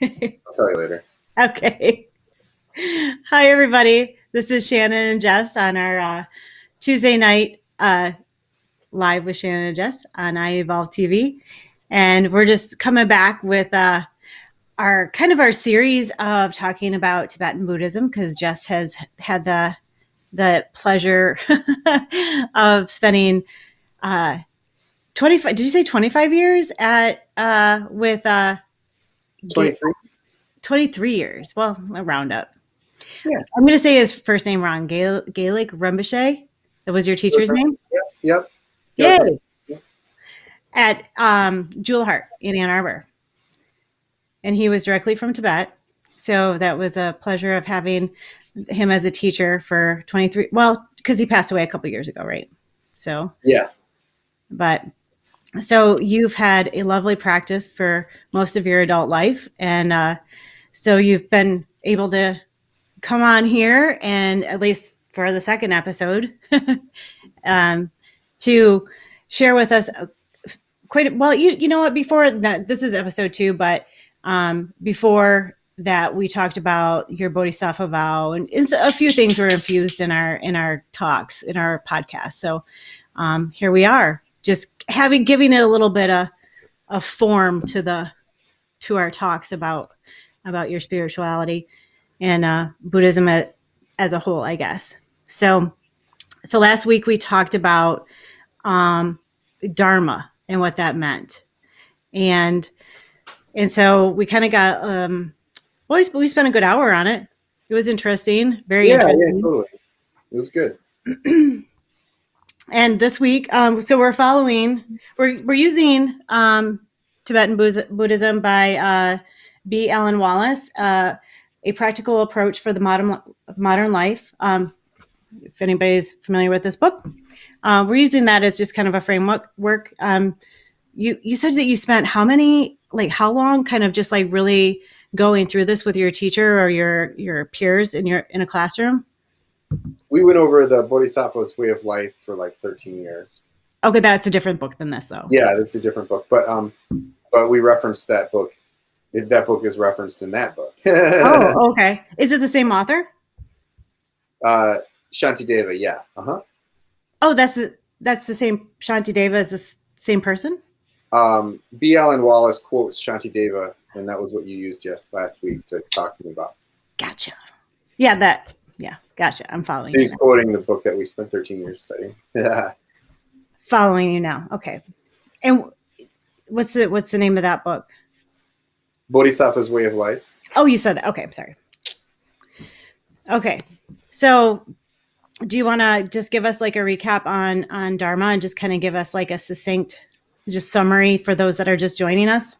I'll tell you later. Okay. Hi, everybody. This is Shannon and Jess on our Tuesday night live with Shannon and Jess on iEvolveTV. And we're just coming back with our series of talking about Tibetan Buddhism, because Jess has had the pleasure of spending 25, did you say 25 years at with 23. 23 years. Well, I'll round up. Yeah. I'm going to say his first name wrong. Gaelic Rinpoche. That was your teacher's name? Yep. Yay. At Jewel Heart in Ann Arbor. And he was directly from Tibet. So that was a pleasure of having him as a teacher for 23. Well, because he passed away a couple years ago, right? So, yeah. But so you've had a lovely practice for most of your adult life. And so you've been able to come on here, and at least for the second episode, to share with us quite well. You know what? Before that, this is episode 2, but before that, we talked about your Bodhisattva vow, and a few things were infused in our talks, in our podcast. So here we are, just giving it a little bit of form to our talks about your spirituality and Buddhism as a whole, I guess. So last week we talked about Dharma and what that meant, and so we kind of got we spent a good hour on it. It was interesting, very interesting. Yeah, totally. It was good. And this week, so we're using Tibetan Buddhism by B. Alan Wallace. A practical approach for the modern life. If anybody's familiar with this book, we're using that as just kind of a framework. You said that you spent how long kind of just like really going through this with your teacher or your peers in a classroom? We went over the Bodhisattva's Way of Life for like 13 years. Okay, that's a different book than this, though. Yeah, that's a different book, but we referenced that book. That book is referenced in that book. Oh, okay. Is it the same author? Shantideva, yeah. Oh, that's the same Shantideva as the same person? B. Alan Wallace quotes Shantideva, and that was what you used just last week to talk to me about. Gotcha. Yeah, gotcha. I'm following. So he's quoting the book that we spent 13 years studying. Following you now. Okay. And what's the name of that book? Bodhisattva's Way of Life. Oh, you said that. Okay, I'm sorry. Okay. So do you want to just give us like a recap on Dharma and just kind of give us like a succinct just summary for those that are just joining us?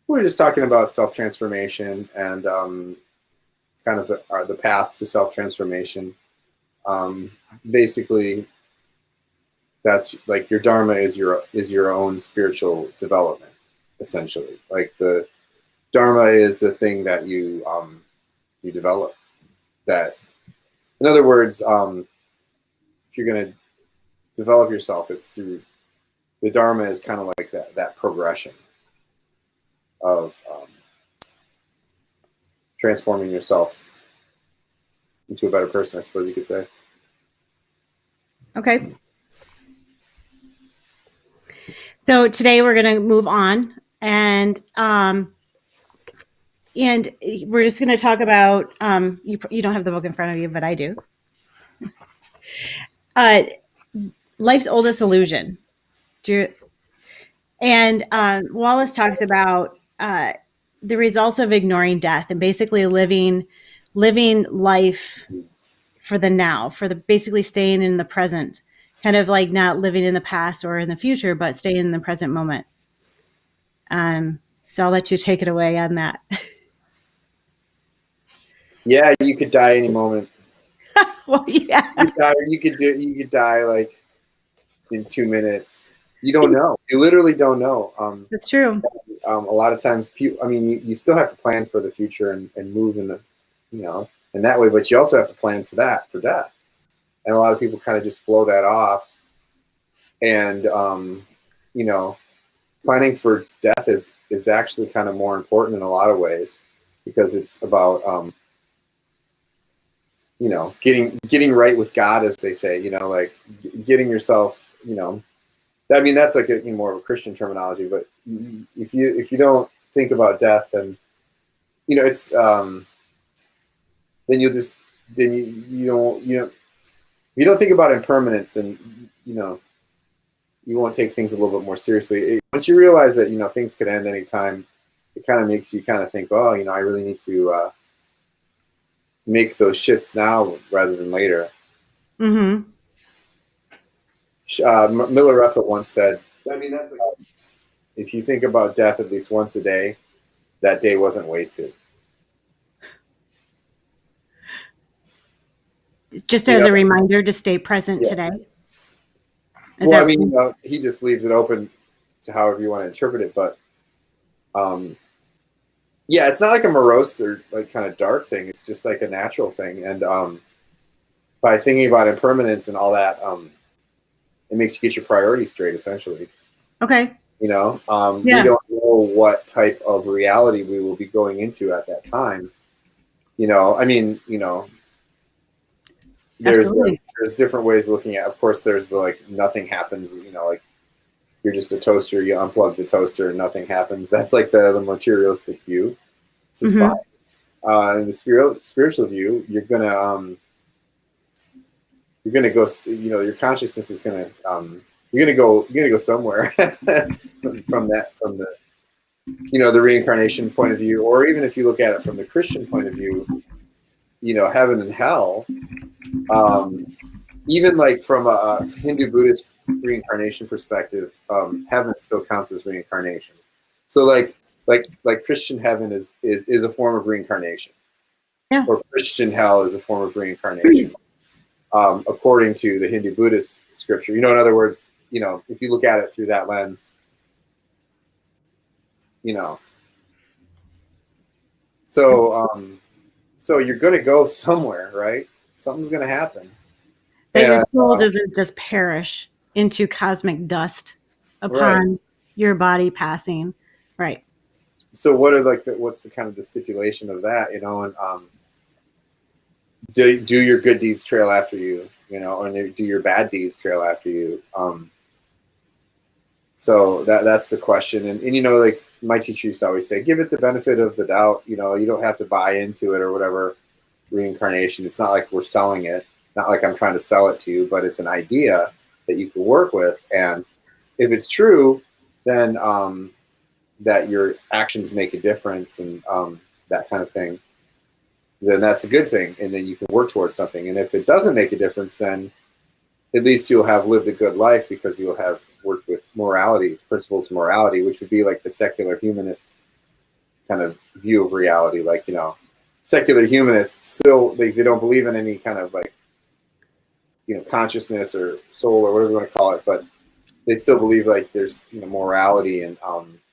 We're just talking about self-transformation and kind of the path to self-transformation. Basically, that's like your Dharma is your own spiritual development, essentially. Like the Dharma is the thing that you develop. That, in other words, if you're going to develop yourself, it's through the Dharma is kind of like that progression of transforming yourself into a better person, I suppose you could say. Okay. So today we're going to move on, and we're just going to talk about you don't have the book in front of you, but I do. Life's oldest illusion. And Wallace talks about the results of ignoring death and basically living life for the now, basically staying in the present, kind of like not living in the past or in the future, but staying in the present moment. So I'll let you take it away on that. Yeah, you could die any moment. Well, yeah. You could die like in 2 minutes. You don't know. You literally don't know. That's true. A lot of times, you still have to plan for the future and move in the, in that way, but you also have to plan for death. And a lot of people kind of just blow that off and, planning for death is actually kind of more important in a lot of ways, because it's about you know, getting right with God, as they say. You know, like getting yourself, you know, I mean, that's like a, you know, more of a Christian terminology. But if you don't think about death, then you know it's then you'll just then you don't think about impermanence, and you know you won't take things a little bit more seriously. Once you realize that, you know, things could end anytime, it kind of makes you kind of think, oh, you know, I really need to make those shifts now rather than later. Mm-hmm. Miller Ruppert once said, I mean, that's like, if you think about death at least once a day, that day wasn't wasted. Just You as know? a reminder to stay present Yeah. today. Well, I mean, you know, he just leaves it open to however you want to interpret it, but yeah, it's not like a morose or like kind of dark thing. It's just like a natural thing, and by thinking about impermanence and all that, it makes you get your priorities straight, essentially. Okay. You know, Yeah. we don't know what type of reality we will be going into at that time. You know, I mean, you know, Absolutely. there's different ways of looking at. Of course, there's the like nothing happens. You know, like you're just a toaster. You unplug the toaster and nothing happens. That's like the materialistic view, which is fine. In the spiritual view, you're gonna go. You know, your consciousness is gonna you're gonna go somewhere from the, you know, the reincarnation point of view, or even if you look at it from the Christian point of view, you know, heaven and hell. Even like from a Hindu Buddhist reincarnation perspective, heaven still counts as reincarnation. So like Christian heaven is a form of reincarnation, Yeah. or Christian hell is a form of reincarnation, according to the Hindu Buddhist scripture. You know, in other words, you know, if you look at it through that lens, you know, so so you're going to go somewhere, right? Something's going to happen. That your And soul doesn't just perish into cosmic dust upon right. your body passing. Right. So what are like what's the kind of the stipulation of that, you know? And do your good deeds trail after you, you know, or do your bad deeds trail after you? So that's the question. And you know, like my teacher used to always say, give it the benefit of the doubt. You know, you don't have to buy into it or whatever. Reincarnation, it's not like we're selling it, not like I'm trying to sell it to you, but it's an idea that you can work with. And if it's true, then that your actions make a difference, and that kind of thing, then that's a good thing, and then you can work towards something. And if it doesn't make a difference, then at least you'll have lived a good life, because you'll have worked with morality, principles of morality, which would be like the secular humanist kind of view of reality. Like, you know, secular humanists still, they don't believe in any kind of like, you know, consciousness or soul or whatever you want to call it, but they still believe like there's, you know, morality and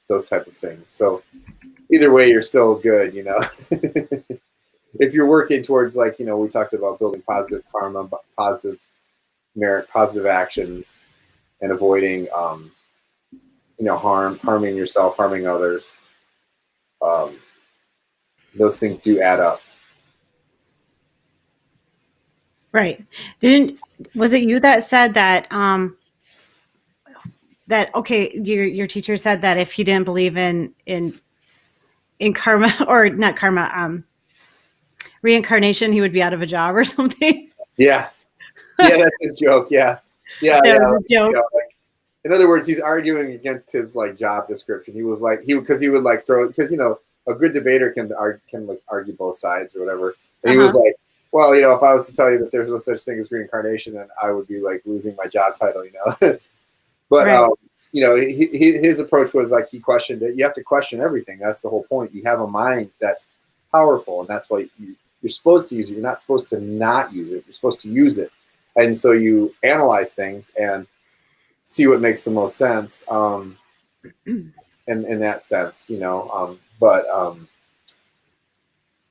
those type of things. So either way, you're still good, you know. If you're working towards, like, you know, we talked about building positive karma, positive merit, positive actions, and avoiding, you know, harming yourself, harming others. Those things do add up. Right. Was it you that said that that okay, your teacher said that if he didn't believe in karma, or not karma, reincarnation, he would be out of a job or something? Yeah. Yeah, that's his joke. Yeah. Yeah, That yeah. was a joke. You know, like, in other words, he's arguing against his like job description. He was like, because he would like throw, because, you know, a good debater can like argue both sides or whatever. And he was like, well, you know, if I was to tell you that there's no such thing as reincarnation, then I would be like losing my job title, you know. But Right. you know, his approach was like, he questioned it. You have to question everything. That's the whole point. You have a mind that's powerful, and that's why you're supposed to use it. You're not supposed to not use it. You're supposed to use it. And so you analyze things and see what makes the most sense, in that sense, you know.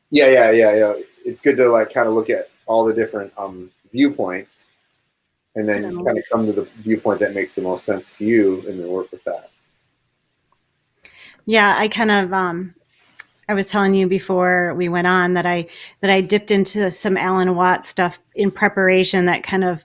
Yeah. It's good to like kind of look at all the different viewpoints, and then kind of come to the viewpoint that makes the most sense to you, and then work with that. Yeah, I kind of I was telling you before we went on that I dipped into some Alan Watts stuff in preparation that kind of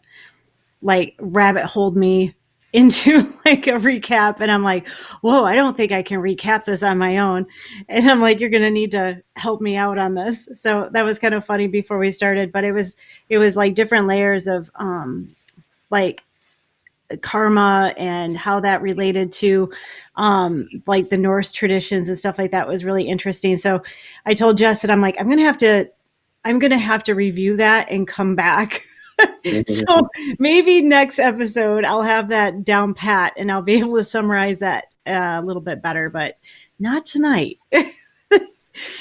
like rabbit holed me into like a recap, and I'm like, whoa, I don't think I can recap this on my own. And I'm like, you're gonna need to help me out on this. So that was kind of funny before we started, but it was like different layers of like karma and how that related to like the Norse traditions and stuff like that was really interesting. So I told Jess that I'm gonna have to review that and come back. So maybe next episode I'll have that down pat and I'll be able to summarize that a little bit better, but not tonight.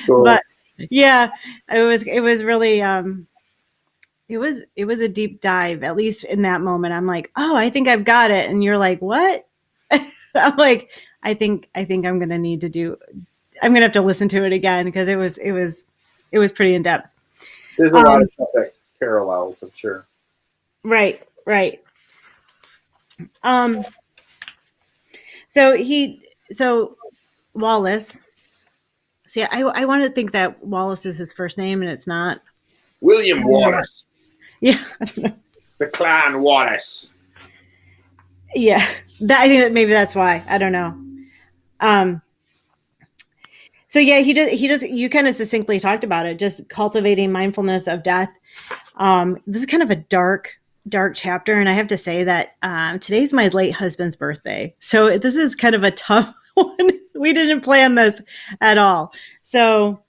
Cool. But yeah, it was really it was a deep dive, at least in that moment. I'm like, oh, I think I've got it. And you're like, what? I'm like, I'm gonna have to listen to it again because it was pretty in depth. There's a lot of stuff that parallels, I'm sure. Right. Um so Wallace. See, I want to think that Wallace is his first name and it's not. William Wallace. Yeah. The Clan Wallace. Yeah. I think that maybe that's why. I don't know. So yeah, he does you kind of succinctly talked about it, just cultivating mindfulness of death. This is kind of a dark chapter, and I have to say that today's my late husband's birthday. So this is kind of a tough one. We didn't plan this at all. So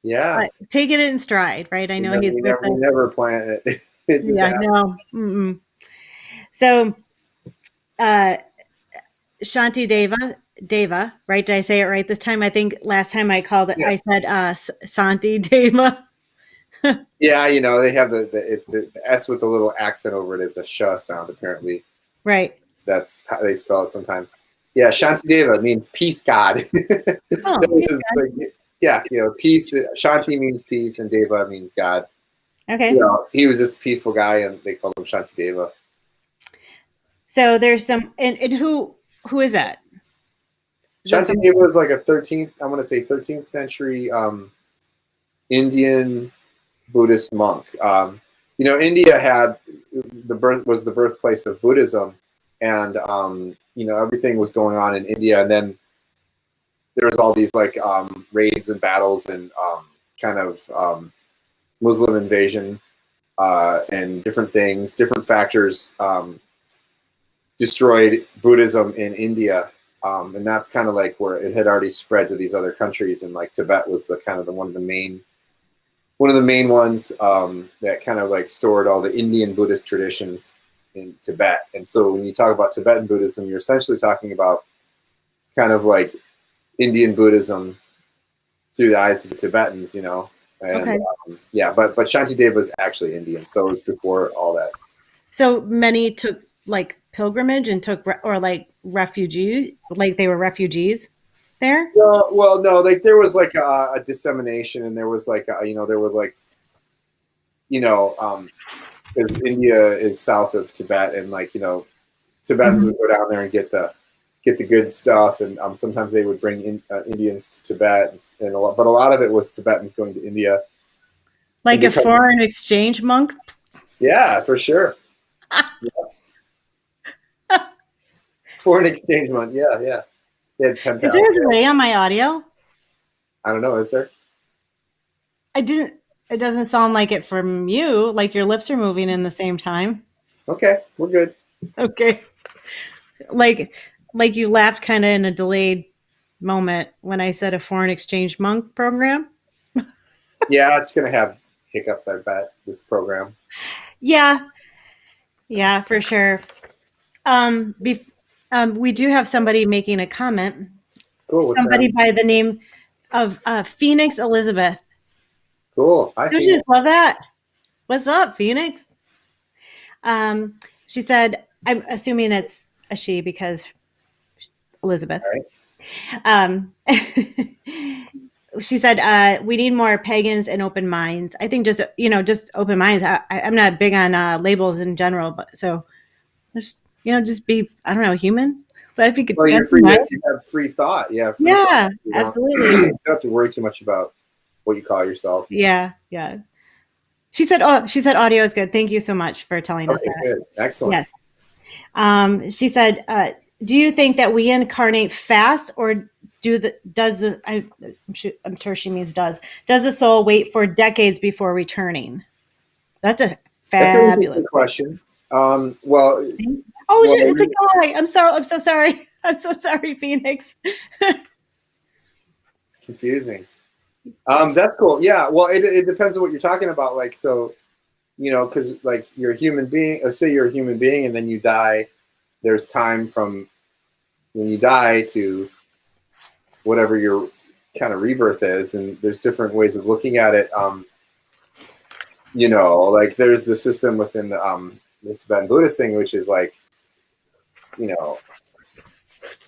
yeah, taking it in stride, right? I know he's we never plan it. It just happens. No. Mm-mm. So Shanti Deva, right? Did I say it right this time? I think last time I called it, I said Santi Deva. Yeah, they have the S with the little accent over it as a sh sound, apparently. Right. That's how they spell it sometimes. Yeah, Shanti Deva means peace god. Oh, peace. Shanti means peace, and Deva means God. Okay. He was just a peaceful guy, and they called him Shanti Deva. So there's some, and who is that? Shanti Deva was like a 13th century Indian Buddhist monk. India had the birthplace of Buddhism, and everything was going on in India, and then there was all these like raids and battles and kind of Muslim invasion and different things, different factors destroyed Buddhism in India, and that's kind of like where it had already spread to these other countries, and like Tibet was one of the main ones that kind of like stored all the Indian Buddhist traditions in Tibet. And so when you talk about Tibetan Buddhism, you're essentially talking about kind of like Indian Buddhism through the eyes of the Tibetans, And okay. But Shantideva was actually Indian, so it was before all that. So many took like pilgrimage and or like refugees, like they were refugees there. Well, no, like there was like a dissemination, and there was like there were like because India is south of Tibet, and like Tibetans would go down there and get the good stuff, and sometimes they would bring Indians to Tibet, but a lot of it was Tibetans going to India. Like a foreign exchange monk? Yeah, for sure. Foreign exchange monk, yeah. They had pen pals. Is there a delay on my audio? I don't know, is there? It doesn't sound like it from you, like your lips are moving in the same time. Okay, we're good. Okay. Like you laughed kind of in a delayed moment when I said a foreign exchange monk program. Yeah, it's going to have hiccups, I bet, this program. Yeah, for sure. We do have somebody making a comment. Cool. Somebody by the name of Phoenix Elizabeth. Cool. Don't you just love that? What's up, Phoenix? She said, I'm assuming it's a she because Elizabeth. Right. She said, we need more pagans and open minds. I think just open minds. I'm not big on labels in general, but so just be, I don't know, human. That'd be good. Well, you're That's free nice. to, you have free thought. Yeah, free Yeah, thought. absolutely. You don't have to worry too much about what you call yourself. Yeah, yeah. She said, "Oh, she said audio is good. Thank you so much for telling us Okay, that." good. Excellent. Yes. She said, "Do you think that we incarnate fast, or I'm sure she means does the soul wait for decades before returning?" That's a That's an fabulous interesting question. question. Well, Oh, well, it's a guy. I'm sorry. I'm so sorry. I'm so sorry, Phoenix. it's confusing. That's cool. Yeah. Well, it depends on what you're talking about. Like, so, because like you're a human being. Let's say you're a human being, and then you die. There's time from when you die to whatever your kind of rebirth is, and there's different ways of looking at it. Like there's the system within the this Zen Buddhist thing, which is like, you know,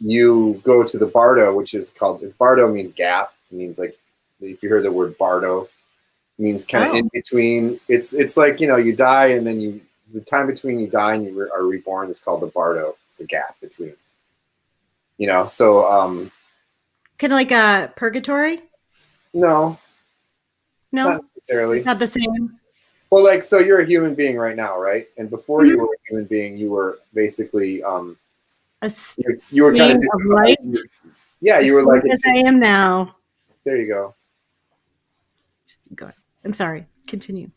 you go to the bardo, which is called bardo means gap. It means like if you hear the word bardo, it means kind of in between. It's like you die and then the time between you die and you are reborn is called the bardo. It's the gap between. So kind of like a purgatory. No, No, not necessarily. not the same. Well, like so, you're a human being right now, right? And before you were a human being, you were basically A you were kind of light. Yeah, you were like as I am now. There you go. Go ahead. I'm sorry. Continue.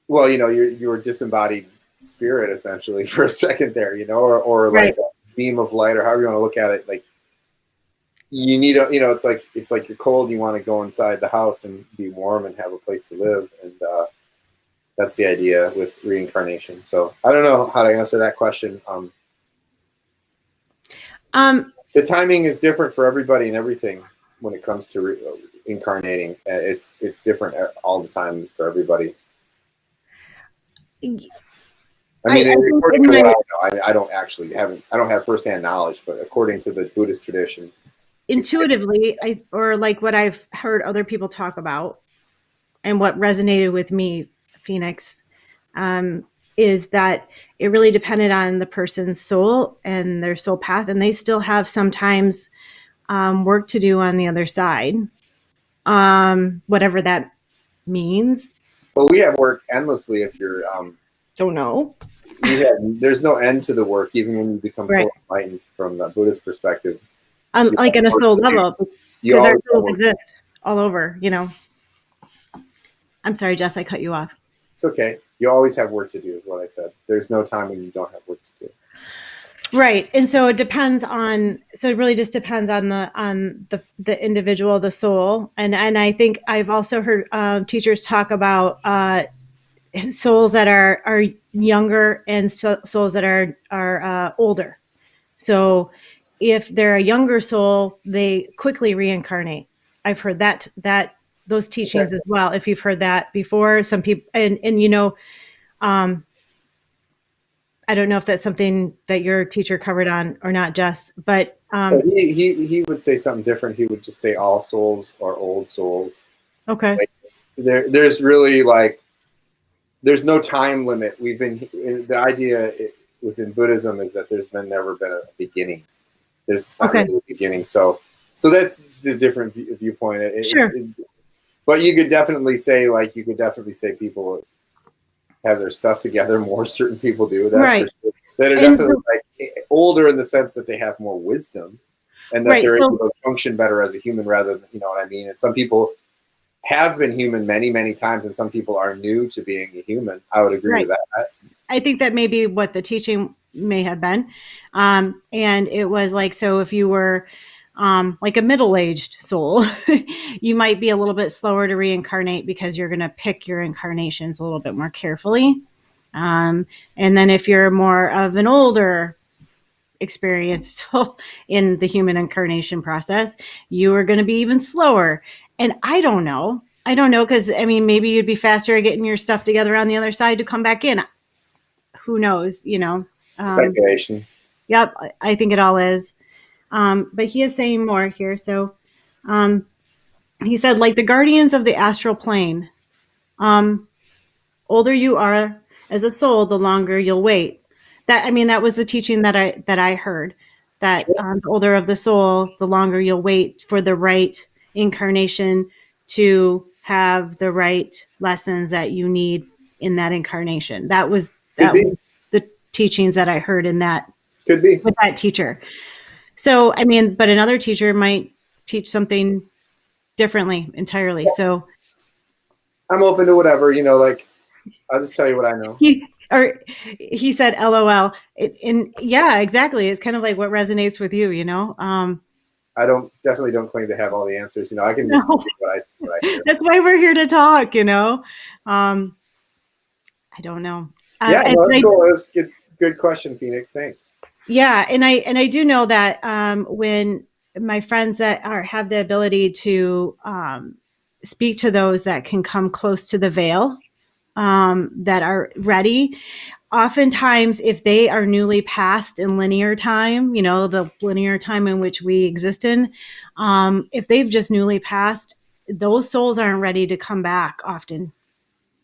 Well, you were disembodied spirit essentially for a second there, or like a beam of light, or however you want to look at it. Like you need it's like you're cold, you want to go inside the house and be warm and have a place to live, and that's the idea with reincarnation. So I don't know how to answer that question. The timing is different for everybody and everything when it comes to incarnating. It's different all the time for everybody. I mean, according to what I know, I don't have firsthand knowledge, but according to the Buddhist tradition, intuitively, or like what I've heard other people talk about, and what resonated with me, Phoenix, is that it really depended on the person's soul and their soul path, and they still have sometimes work to do on the other side, whatever that means. Well, we have work endlessly if you're. Don't know. There's no end to the work, even when you become fully enlightened from the Buddhist perspective. Like on a soul level, because our souls exist all over. I'm sorry, Jess, I cut you off. It's okay. You always have work to do, is what I said. There's no time when you don't have work to do. Right. And so it really just depends on the individual, the soul. And I think I've also heard teachers talk about souls that are younger and souls that are older. So if they're a younger soul, they quickly reincarnate. I've heard that those teachings as well. If you've heard that before, some people, and I don't know if that's something that your teacher covered on or not, Jess, but he would say something different. He would just say all souls are old souls. Okay. Like, there's really there's no time limit. The idea within Buddhism is that there's never been a beginning. There's not really a beginning. So that's just a different viewpoint. Sure. But you could definitely say people have their stuff together more. Certain people do. That's for sure. That are definitely older in the sense that they have more wisdom, and that they're able to function better as a human rather than, you know what I mean? And some people have been human many, many times, and some people are new to being a human. I would agree with that. I think that may be what the teaching may have been. And it was like, so if you were like a middle-aged soul, you might be a little bit slower to reincarnate because you're going to pick your incarnations a little bit more carefully. And then if you're more of an older experienced soul in the human incarnation process, you are going to be even slower. And I don't know, because I mean, maybe you'd be faster at getting your stuff together on the other side to come back in. Who knows, Speculation. Yep, I think it all is. But he is saying more here. So he said, like the guardians of the astral plane, older you are as a soul, the longer you'll wait. That was the teaching that I heard. that the older of the soul, the longer you'll wait for the right incarnation to have the right lessons that you need in that incarnation. That was the teachings that I heard in that Could be with that teacher. So, I mean, but another teacher might teach something differently entirely. Yeah. So I'm open to whatever, like I'll just tell you what I know. He said, LOL. And yeah, exactly. It's kind of like what resonates with you, I definitely don't claim to have all the answers. I can just no. what I hear. That's why we're here to talk, I don't know. Yeah, no, that's cool. It's a good question, Phoenix. Thanks. Yeah, and I do know that when my friends that have the ability to speak to those that can come close to the veil, that are ready, oftentimes if they are newly passed in linear time, the linear time in which we exist in, if they've just newly passed, those souls aren't ready to come back often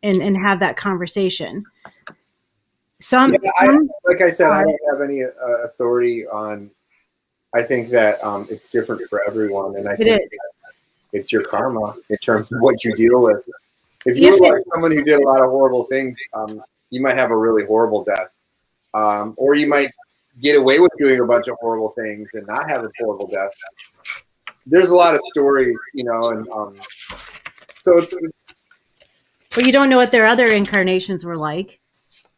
and have that conversation. Like I said, I don't have any authority on. I think that it's different for everyone, and I think it's your karma in terms of what you deal with. If you're like someone who did a lot of horrible things, you might have a really horrible death, or you might get away with doing a bunch of horrible things and not have a horrible death. There's a lot of stories, and so it's. But you don't know what their other incarnations were like.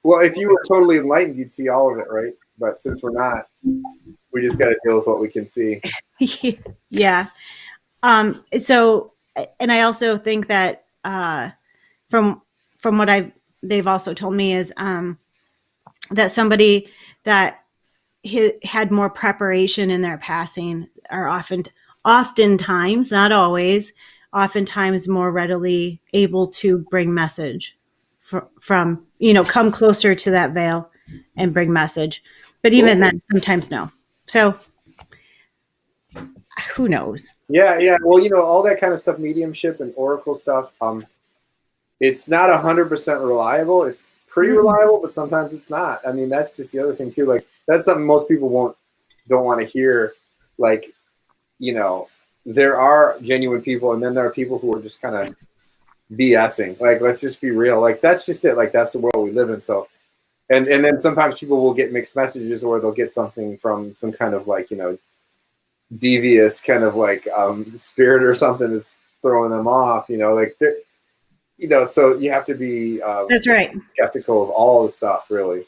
Well, if you were totally enlightened, you'd see all of it, right? But since we're not, we just got to deal with what we can see. Yeah. So, and I also think that from what they've also told me is that somebody that had more preparation in their passing are oftentimes, not always, oftentimes more readily able to bring message from come closer to that veil and bring message. But even then, sometimes no. So who knows? Yeah. Well, all that kind of stuff, mediumship and oracle stuff, it's not 100% reliable. It's pretty reliable, but sometimes it's not. I mean, that's just the other thing too. Like that's something most people don't want to hear. Like, there are genuine people, and then there are people who are just kind of BSing. Like, let's just be real. Like that's just it. Like that's the world we live in. So, and then sometimes people will get mixed messages, or they'll get something from some kind of like devious kind of like spirit or something that's throwing them off. Like so you have to be that's right, skeptical of all the stuff, really.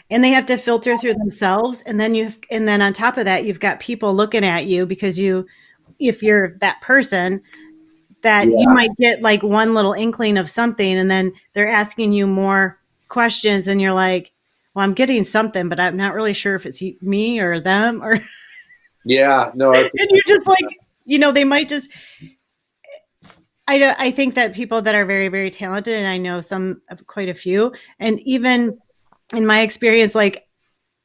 And they have to filter through themselves, and then on top of that, you've got people looking at you because if you're that person that you might get like one little inkling of something, and then they're asking you more questions, and you're like, well, I'm getting something, but I'm not really sure if it's me or them or. Yeah, no. And you're just like, they might just. I think that people that are very, very talented, and I know quite a few, and even in my experience, like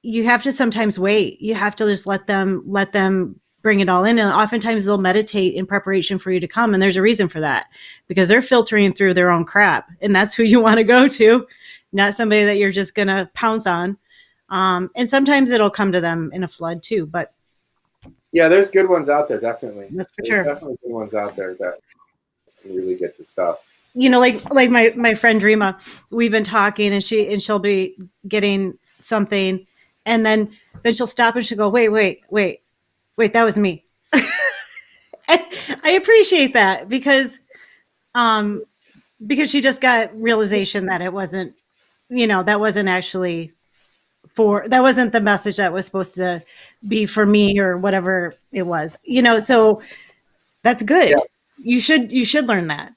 you have to sometimes wait. You have to just let them bring it all in. And oftentimes they'll meditate in preparation for you to come. And there's a reason for that, because they're filtering through their own crap. And that's who you want to go to, not somebody that you're just going to pounce on. And sometimes it'll come to them in a flood too. But yeah, there's good ones out there. Definitely. That's for sure. Definitely good ones out there that really get the stuff. Like my friend Dreama, we've been talking, and she'll be getting something, and then she'll stop and she'll go, wait, that was me. I appreciate that because she just got realization that it wasn't, that wasn't actually that wasn't the message that was supposed to be for me or whatever it was, so that's good. Yeah. You should learn that.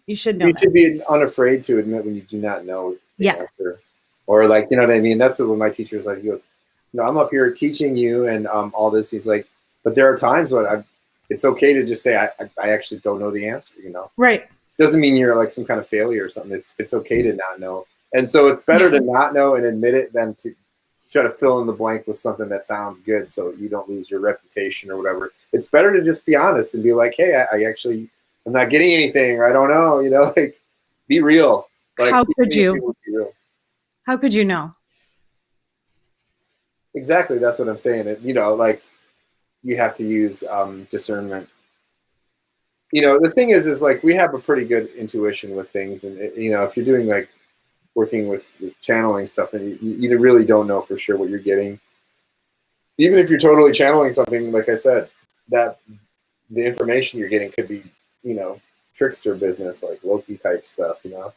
You should know. You should be unafraid to admit when you do not know the answer. Or like, you know what I mean? That's what my teacher was like. He goes, I'm up here teaching you and all this. He's like, but there are times when it's okay to just say, I actually don't know the answer, Right. Doesn't mean you're like some kind of failure or something. It's okay to not know. And so it's better to not know and admit it than to try to fill in the blank with something that sounds good so you don't lose your reputation or whatever. It's better to just be honest and be like, hey, I'm not getting anything, or I don't know, like be real. Like, how could you? How could you know? Exactly. That's what I'm saying. You know, like you have to use discernment. You know, the thing is like we have a pretty good intuition with things, and you know, if you're doing like working with channeling stuff, and you really don't know for sure what you're getting. Even if you're totally channeling something, like I said, that the information you're getting could be, you know, trickster business, like Loki type stuff. You know,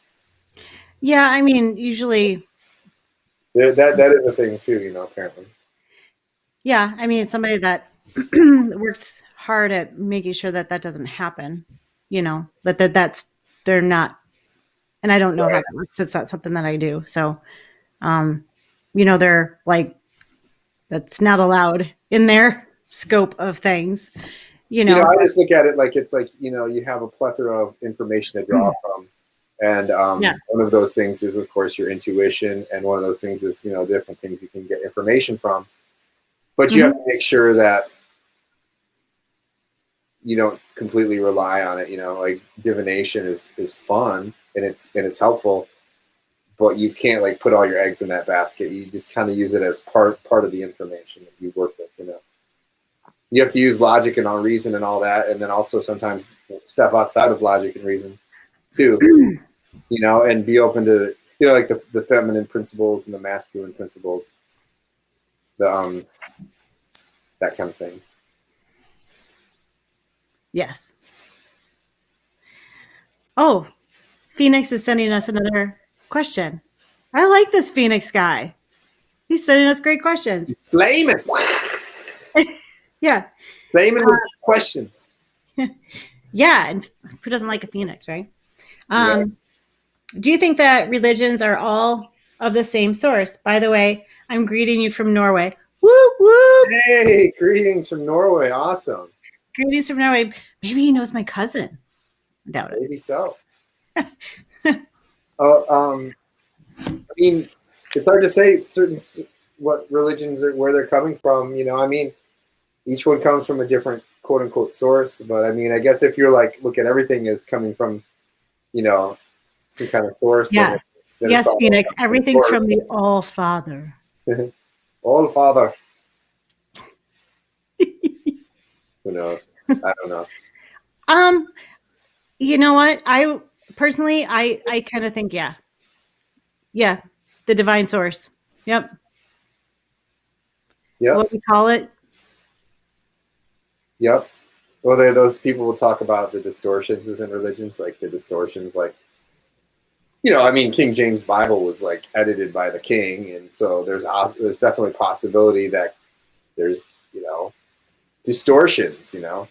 Yeah, I mean, usually, that is a thing too. You know, apparently. yeah, I mean, somebody that works hard at making sure that that doesn't happen, you know, that's they're not, and I don't know how Right. that works. It's not something that I do. So, um, you know, they're like, that's not allowed in their scope of things, you You know, know, I but just look at it like it's like, you know, you have a plethora of information to draw from. And yeah. one of those things is, of course, your intuition. And one of those things is, you know, different things you can get information from. But you have to Mhm. make sure that you don't completely rely on it. You know, like divination is fun and it's helpful, but you can't like put all your eggs in that basket. You just kind of use it as part of the information that you work with. You know, you have to use logic and all reason and all that, and then also sometimes step outside of logic and reason too. You know, and be open to, you know, like the feminine principles and the masculine principles, the that kind of thing. Yes. Oh, Phoenix is sending us another question. I like this Phoenix guy. He's sending us great questions. Flaming, Yeah. flaming with questions. Yeah. And who doesn't like a Phoenix, right? Yeah. Do you think that religions are all of the same source? By the way, I'm greeting you from Norway. Whoop, whoop. Hey, greetings from Norway. Awesome. Greetings from Norway. Maybe he knows my cousin. I doubt Maybe so. it. Oh, I mean, it's hard to say certain what religions are where they're coming from. You know, I mean, each one comes from a different quote unquote source. But I mean, I guess if you're like look at everything as coming from, you know, some kind of source, Yes. then it's Yes, all Phoenix. Everything's from the All Father. all Father. Who knows? I don't know. um, you know what? I personally I kind of think, yeah. Yeah. The divine source. Yep. Yep. What we call it. Yep. Well, those people will talk about the distortions within religions, like the distortions, like, you know, I mean, King James Bible was like edited by the king, and so there's definitely possibility that there's, you know, distortions, you know,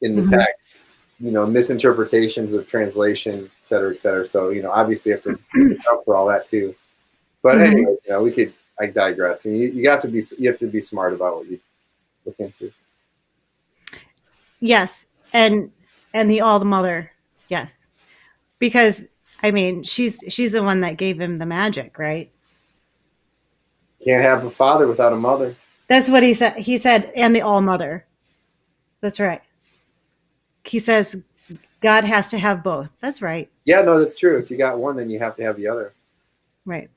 in the Mhm. text, you know, misinterpretations of translation, et cetera, et cetera. So, you know, obviously you have to look out for all that too. But Mhm. anyway, you know, I digress. And you have to be smart about what you look into. Yes. And the All the Mother. Yes. Because I mean, she's the one that gave him the magic, right? Can't have a father without a mother. That's what he said. He said, and the All Mother. That's right. He says God has to have both. That's right. Yeah, no, that's true. If you got one, then you have to have the other. Right.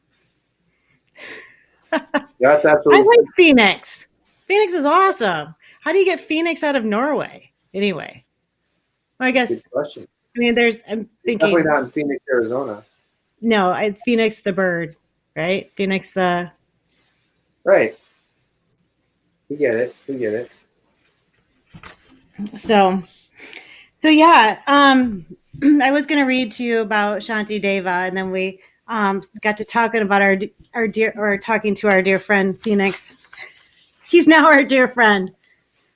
Yeah, that's I absolutely like true. Phoenix. Phoenix is awesome. How do you get Phoenix out of Norway? Anyway, well, I Good guess question. I mean I'm It's definitely thinking not in Phoenix, Arizona. no, Phoenix the bird, right? Phoenix the Right. We get it. We get it. so so yeah. I was gonna read to you about Shanti Deva, and then we got to talking about our dear or talking to our dear friend Phoenix. He's now our dear friend.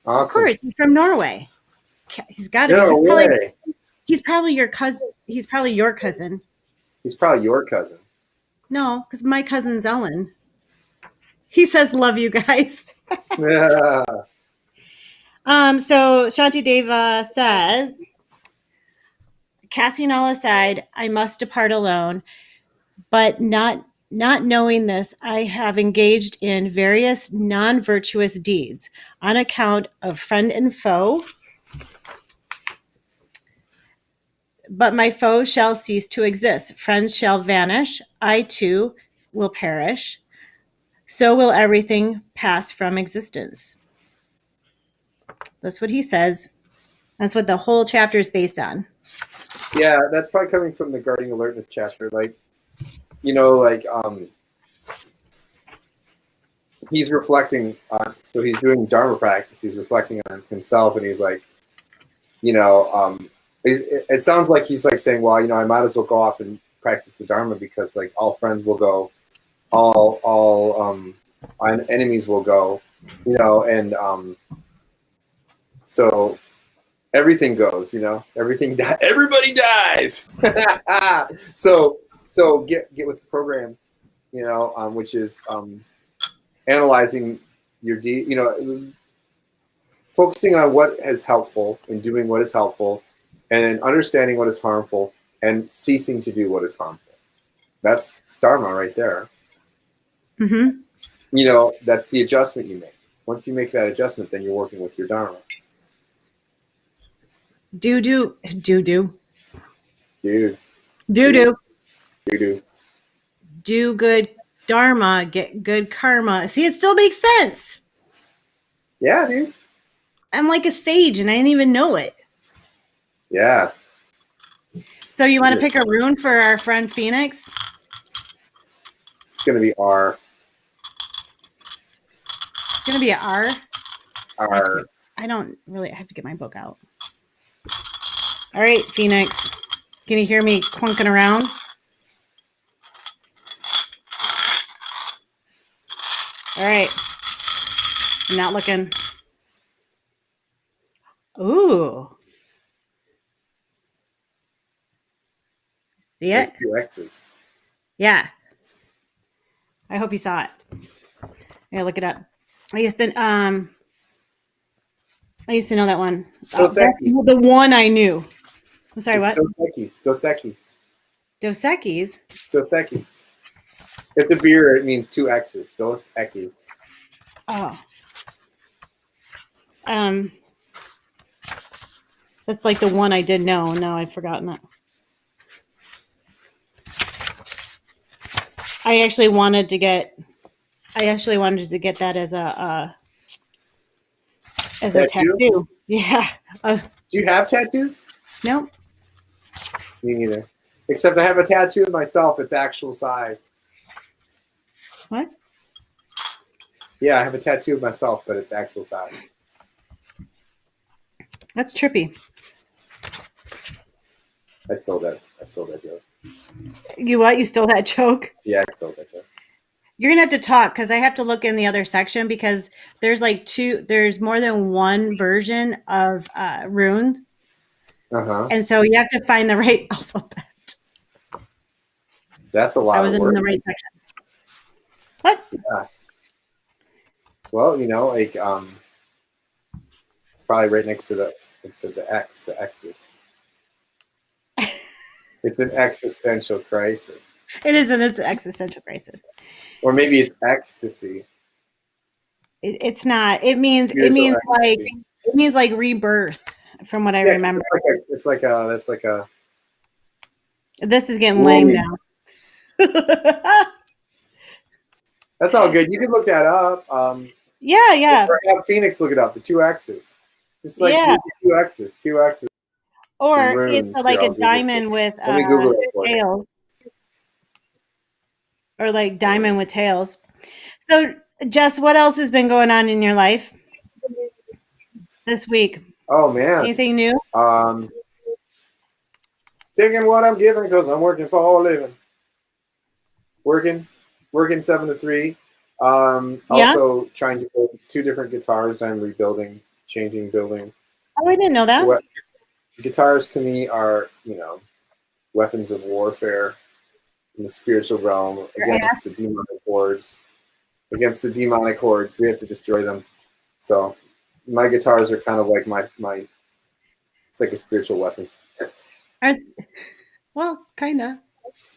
Of Awesome. course, he's from Norway. He's got to be. No way. He's probably your cousin. He's probably your cousin. He's probably your cousin. No, because my cousin's Ellen. He says, "Love you guys." Yeah. So Shanti Deva says, casting all aside, I must depart alone, but not knowing this, I have engaged in various non-virtuous deeds on account of friend and foe. But my foe shall cease to exist. Friends shall vanish. I too will perish. so will everything pass from existence. That's what he says. That's what the whole chapter is based on. Yeah, that's probably coming from the guarding alertness chapter. Like, you know, like he's reflecting on, so he's doing Dharma practice. He's reflecting on himself, and he's like, you know, it sounds like he's like saying, well, you know, I might as well go off and practice the Dharma because like all friends will go, all enemies will go, you know, and so everything goes, you know, everybody dies. so get with the program, you know, which is analyzing your you know, focusing on what is helpful and doing what is helpful, and understanding what is harmful and ceasing to do what is harmful. That's Dharma right there. Mm-hmm. You know, that's the adjustment you make. Once you make that adjustment, then you're working with your Dharma. Do. Dude. Do good Dharma, get good karma. See, it still makes sense. Yeah, dude. I'm like a sage and I didn't even know it. Yeah. So you want to pick a rune for our friend Phoenix? It's going to be R. It's going to be an R? R. I don't really, I have to get my book out. All right, Phoenix. Can you hear me clunking around? All right. I'm not looking. Ooh. See it? Like 2 X's. Yeah. I hope you saw it. Yeah, look it up. I used to know that one. That's the one I knew. I'm sorry, what? Dos Equis. Dos Equis? Dos Equis. If the beer, it means 2 X's. Dos Equis. Oh. That's like the one I did know. Now I've forgotten it. I actually wanted to get that as a tattoo. Yeah. Do you have tattoos? Nope. Me neither. Except I have a tattoo of myself. It's actual size. What? Yeah, I have a tattoo of myself, but it's actual size. That's trippy. I stole that joke. You what? You stole that joke? Yeah, I stole that joke. You're gonna have to talk because I have to look in the other section because there's there's more than one version of runes. And so you have to find the right alphabet. That's a lot of work. I was in the right section. What? Yeah. Well, you know, like it's probably right next to the X, the X's. It's an existential crisis. It is an existential crisis. Or maybe it's ecstasy. It's not. It means like rebirth, from what I remember. It's like a. This is getting lame now. That's all good. You can look that up. Yeah. Or have Phoenix look it up. The 2 X's. Just like 2 X's. 2 X's. Or it's like a diamond with tails. Or like diamond with tails. So, Jess, what else has been going on in your life this week? Oh, man. Anything new? Taking what I'm giving because I'm working for a living. Working 7 to 3. Also trying to build 2 different guitars. I'm rebuilding, building. Oh, I didn't know that. Guitars to me are, you know, weapons of warfare in the spiritual realm against the demonic hordes. Against the demonic hordes, we have to destroy them. So my guitars are kind of like my it's like a spiritual weapon. Well, kind of.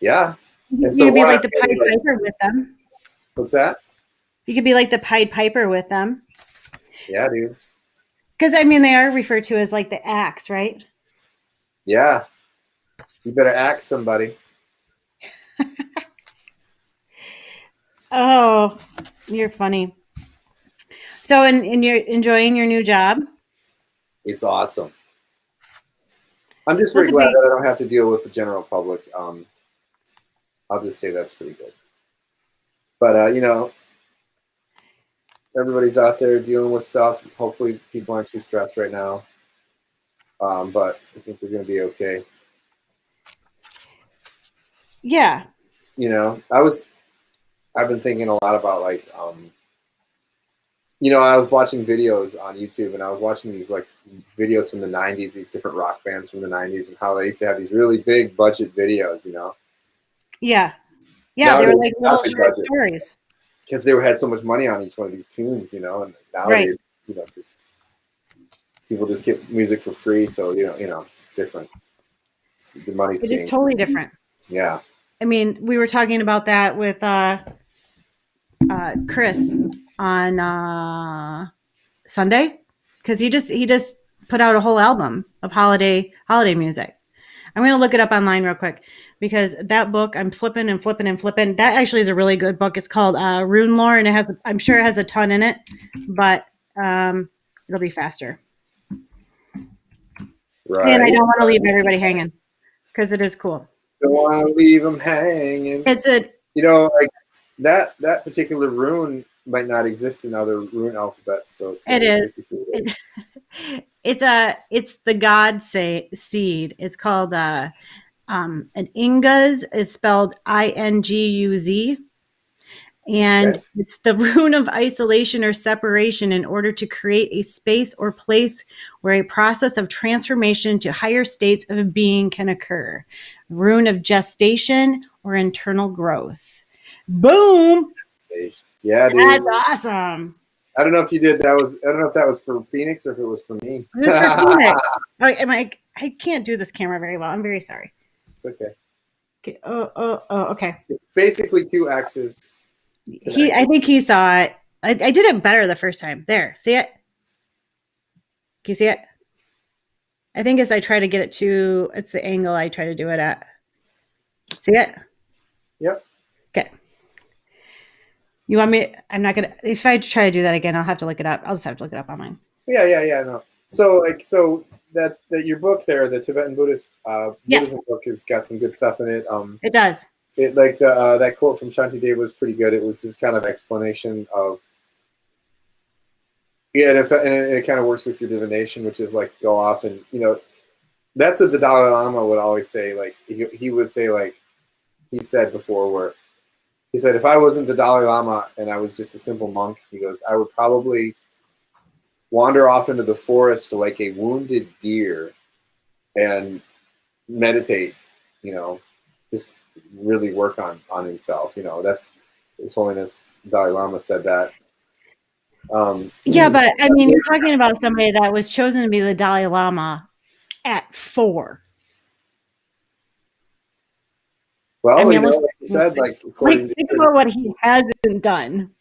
Yeah. And so you could be like the Pied Piper with them. What's that? You could be like the Pied Piper with them. Yeah, dude. Because, I mean, they are referred to as like the axe, right? Yeah. You better axe somebody. Oh, You're funny. So, and you're enjoying your new job? It's awesome. I'm just very That's a glad big, that I don't have to deal with the general public. I'll just say that's pretty good. But everybody's out there dealing with stuff. Hopefully, people aren't too stressed right now. But I think we're going to be okay. yeah. I've been thinking a lot about like, I was watching videos on YouTube, and I was watching these like videos from the '90s, these different rock bands from the '90s, and how they used to have these really big budget videos. Yeah. Yeah. They were Nowadays, like not little big short budget stories. because they had so much money on each one of these tunes, and Right. nowadays, just people just get music for free, so it's different. The money's It is king. totally different. Yeah. I mean, we were talking about that with Chris on Sunday because he just put out a whole album of holiday music. I'm going to look it up online real quick because that book I'm flipping and flipping and flipping. That actually is a really good book. It's called Rune Lore, and I'm sure it has a ton in it, but it'll be faster. Right. And I don't want to leave everybody hanging because it is cool. Don't want to leave them hanging. It's a like that particular rune might not exist in other rune alphabets, so it's it is. It's the God seed. It's called an Inguz is spelled Inguz, and Okay. it's the rune of isolation or separation in order to create a space or place where a process of transformation to higher states of being can occur. Rune of gestation or internal growth. Boom! Yeah, dude. That's awesome. I don't know if you did that. I don't know if that was for Phoenix or if it was for me. It was for Phoenix. I can't do this camera very well. I'm very sorry. It's okay. Oh, okay. It's basically 2 axes. I think he saw it. I did it better the first time. There, see it? Can you see it? I think as I try to get it to, it's the angle I try to do it at. See it? Yep. Okay. You want me? I'm not gonna. If I try to do that again, I'll have to look it up. I'll just have to look it up online. Yeah. No. So that your book there, the Tibetan Buddhist Buddhism book, has got some good stuff in it. It does. It like that quote from Shantideva was pretty good. It was just kind of explanation of and it kind of works with your divination, which is like go off and that's what the Dalai Lama would always say. Like he would say, like he said before, where he said, if I wasn't the Dalai Lama and I was just a simple monk, he goes, I would probably wander off into the forest like a wounded deer and meditate, just really work on himself. That's His Holiness Dalai Lama said that. Yeah, but I mean, you're talking about somebody that was chosen to be the Dalai Lama at 4. Well, I mean, like you said, think about what he hasn't done.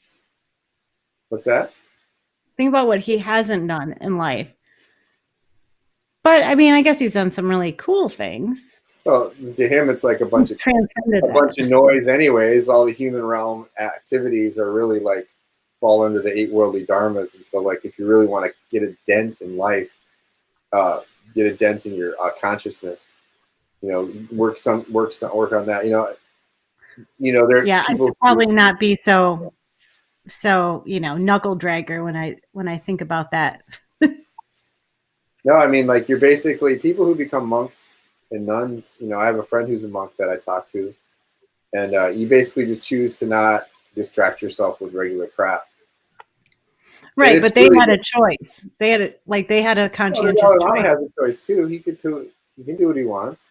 What's that? Think about what he hasn't done in life. But I mean, I guess he's done some really cool things. Well, to him, it's like a bunch of noise, anyways. All the human realm activities are really like fall under the 8 worldly dharmas, and so like if you really want to get a dent in life, get a dent in your consciousness, work on that. There. Yeah, I should probably not be so knuckle dragger when I think about that. No, I mean, like, you're basically people who become monks and nuns. I have a friend who's a monk that I talk to, and you basically just choose to not distract yourself with regular crap. Right, but they had a choice. They had a conscientious choice. He has a choice too. He can do what he wants.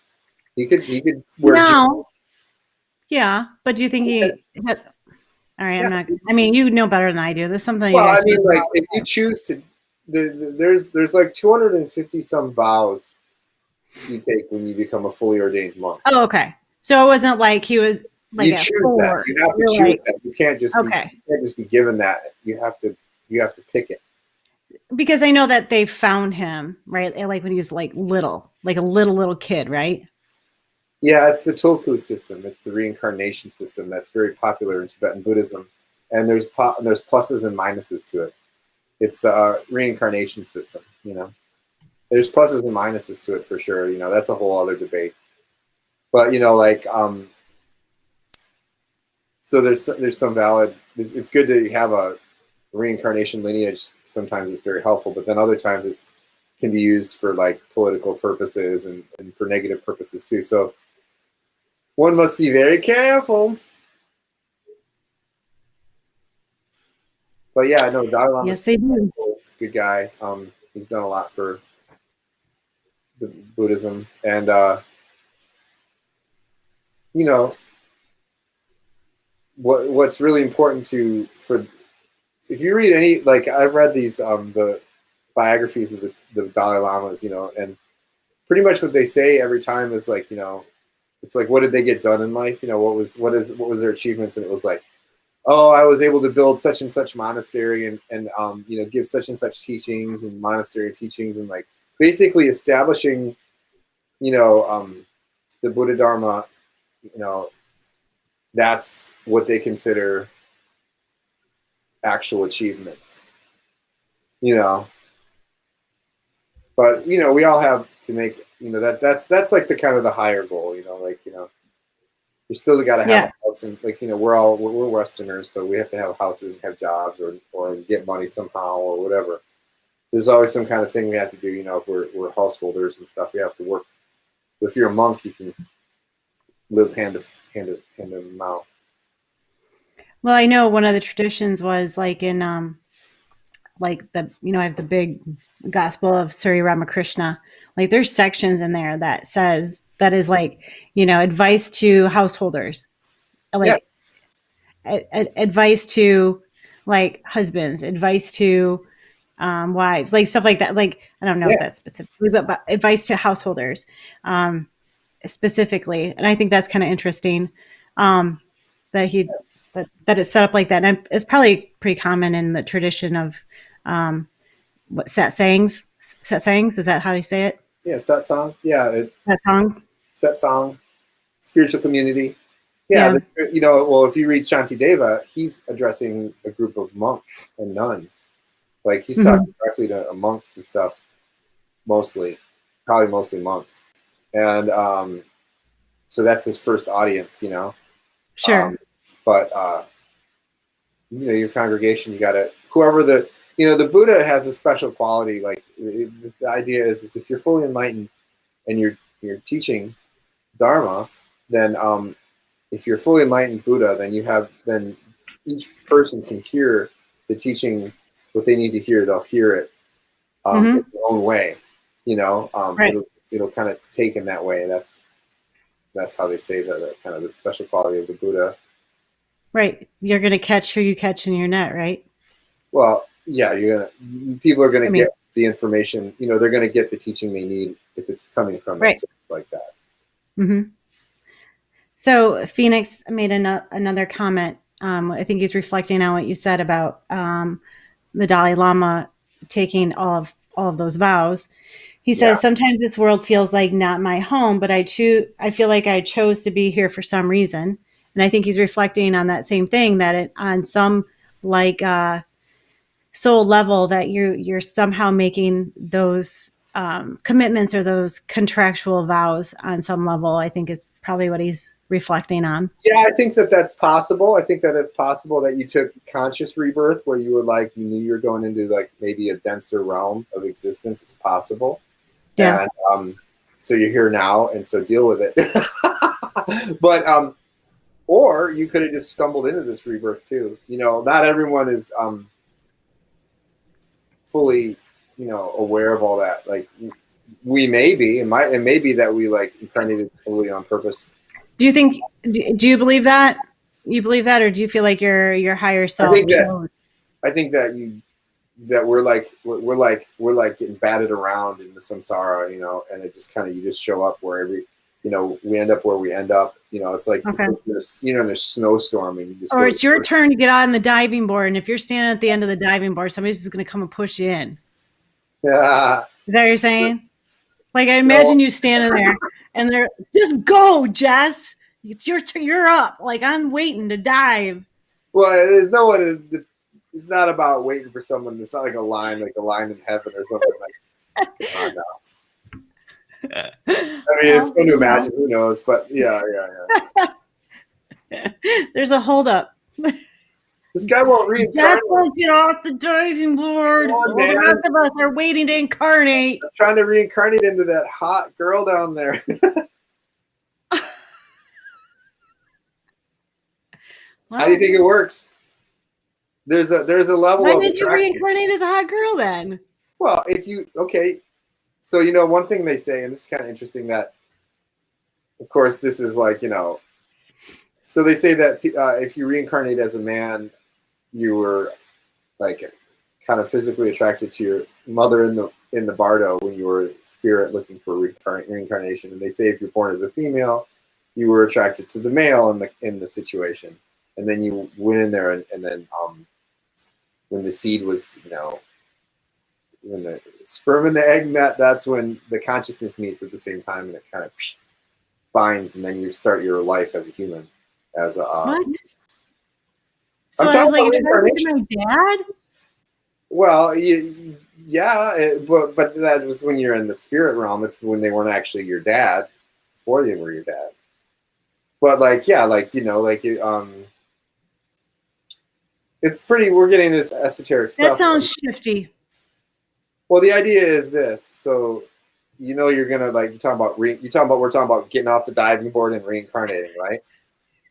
He could wear. No. Yeah, but do you think he had? All right, I'm not. I mean, you know better than I do. There's something. Well, I mean, like if you choose to. There's like 250 some vows you take when you become a fully ordained monk. Oh, okay. So it wasn't like he was like you choose 4. That. You have to choose that. You can't just be given that. You have to pick it. Because I know that they found him, right? Like when he was like little, like a little kid, right? Yeah, it's the Tulku system. It's the reincarnation system that's very popular in Tibetan Buddhism. and there's pluses and minuses to it. It's the reincarnation system, you know. There's pluses and minuses to it for sure. You know, that's a whole other debate. But you know, like, so there's some valid. It's good to have a reincarnation lineage. Sometimes it's very helpful, but then other times it's can be used for like political purposes and for negative purposes too. So one must be very careful. But yeah, no, Dalai Lama's Yes, they do. good guy. He's done a lot for the Buddhism, and you know, what's really important for if you read any, like I've read these the biographies of the Dalai Lamas, you know, and pretty much what they say every time is like, you know, it's like, what did they get done in life? You know, what was their achievements? And it was like, oh, I was able to build such and such monastery and you know, give such and such teachings and monastery teachings, and like basically establishing, you know, the Buddha Dharma. You know, that's what they consider actual achievements. You know, but you know, we all have to make, you know, that's like the kind of the higher goal. You know, like, you know, you still got to have a house, and like, you know, we're Westerners, so we have to have houses and have jobs or get money somehow or whatever. There's always some kind of thing we have to do. You know, if we're householders and stuff, we have to work. But if you're a monk, you can live hand to mouth. Well, I know one of the traditions was like in like the, you know, I have the big Gospel of Sri Ramakrishna. Like there's sections in there that says that is like, you know, advice to householders, like advice to like husbands, advice to wives, like stuff like that. Like I don't know if that's specifically, but advice to householders specifically. And I think that's kind of interesting that he that it's set up like that. And it's probably pretty common in the tradition of what satsang. Is that how you say it? Yeah, satsang. Yeah, Satsang. Satsang, spiritual community. Yeah, you know, well, if you read Shantideva, he's addressing a group of monks and nuns. Like he's talking directly to monks and stuff, probably mostly monks. And so that's his first audience, you know. Sure. But you know, your congregation, you got to, whoever you know, the Buddha has a special quality. Like the idea is if you're fully enlightened and you're teaching Dharma, then if you're fully enlightened Buddha, then each person can hear the teaching, what they need to hear. They'll hear it in their own way, you know. It'll kind of take in that way. That's how they say that kind of the special quality of the Buddha. Right. You're going to catch who you catch in your net, right? Well, yeah, people are going to get the information, you know, they're going to get the teaching they need if it's coming from a source like that. Mm-hmm. So Phoenix made another comment. I think he's reflecting on what you said about the Dalai Lama taking all of those vows. He says, sometimes this world feels like not my home, but I feel like I chose to be here for some reason. And I think he's reflecting on that same thing, that on some like soul level that you're somehow making those commitments or those contractual vows on some level. I think is probably what he's reflecting on. Yeah, I think that's possible. I think that it's possible that you took conscious rebirth where you were like, you knew you were going into like maybe a denser realm of existence. It's possible. Yeah. And so you're here now, and so deal with it. But or you could have just stumbled into this rebirth too. You know, not everyone is fully, you know, aware of all that. Like we may be, it may be that we like incarnated totally on purpose. Do you think? Do you believe that? You believe that, or do you feel like your higher self? I think that we're like getting batted around in the samsara, you know, and it just kind of, you just show up wherever, you know, we end up where we end up. You know, it's like, you know, in a snowstorm, and you just. Or it's your turn to get on the diving board, and if you're standing at the end of the diving board, somebody's just going to come and push you in. Yeah. Is that what you're saying? Like I imagine you standing there, and they're just go, Jess. It's your turn. You're up. Like I'm waiting to dive. Well, there's no one. It's not about waiting for someone. It's not like a line in heaven or something like. Come on now. I mean, it's Well, fun to imagine. Who knows? But yeah. there's a holdup. This guy won't Jess reincarnate. won't get off the diving board. Come on, All the man. rest of us are waiting to incarnate. I'm trying to reincarnate into that hot girl down there. Well, How do you think it works? There's a level why of didn't you attraction. reincarnate as a hot girl then? Well, so one thing they say, and this is kind of interesting, that of course this is like so they say that if you reincarnate as a man, you were like kind of physically attracted to your mother in the bardo when you were a spirit looking for reincarnation, and they say if you're born as a female, you were attracted to the male in the situation, and then you went in there and then when the seed was when the sperm and the egg met, that's when the consciousness meets at the same time, and it kind of binds, and then you start your life as a human. As a What? So I'm I was talking like about attracted to my dad? well, yeah, but that was when you're in the spirit realm. It's when they weren't actually your dad, before they were your dad. But it's pretty. We're getting this esoteric That stuff. sounds shifty. Well, the idea is this. So, you're gonna we're talking about getting off the diving board and reincarnating, right?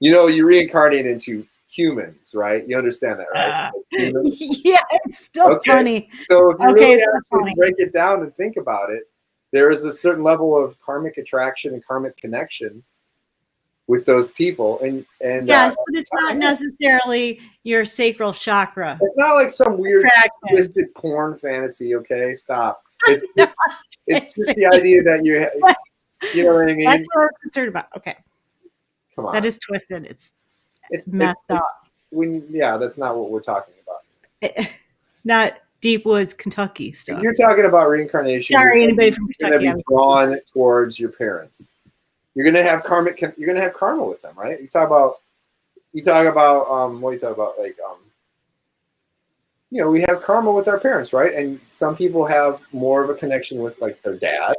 You reincarnate into humans, right? You understand that, right? Humans. Yeah, it's still funny. So if you Okay, really it's actually funny. break it down and think about it, there is a certain level of karmic attraction and karmic connection with those people, and Yes, but it's not necessarily your sacral chakra. it's not like some weird Attraction. twisted porn fantasy. Okay, stop. It's just the idea that you know what I mean. That's what I'm concerned about. Okay, Come on, that is twisted. it's messed up. That's not what we're talking about. Not Deep Woods, Kentucky stuff. If you're talking about reincarnation. Sorry, anybody from You're Kentucky. going to be drawn towards your parents. You're going to have karma with them, right? You talk about what do you talk about? Like we have karma with our parents, right? And some people have more of a connection with like their dad.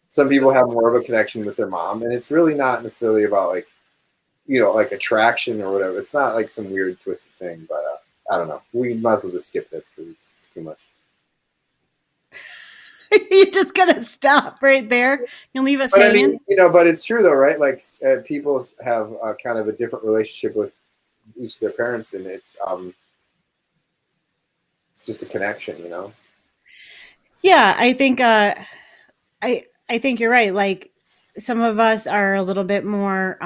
Some people have more of a connection with their mom, and it's really not necessarily about like like attraction or whatever. It's not like some weird twisted thing, but I don't know. We might as well just skip this because it's too much. You're just gonna stop right there and leave us hanging. I mean, but it's true though, right? Like people have kind of a different relationship with each of their parents, and it's just a connection, Yeah, I think I think you're right. Like some of us are a little bit more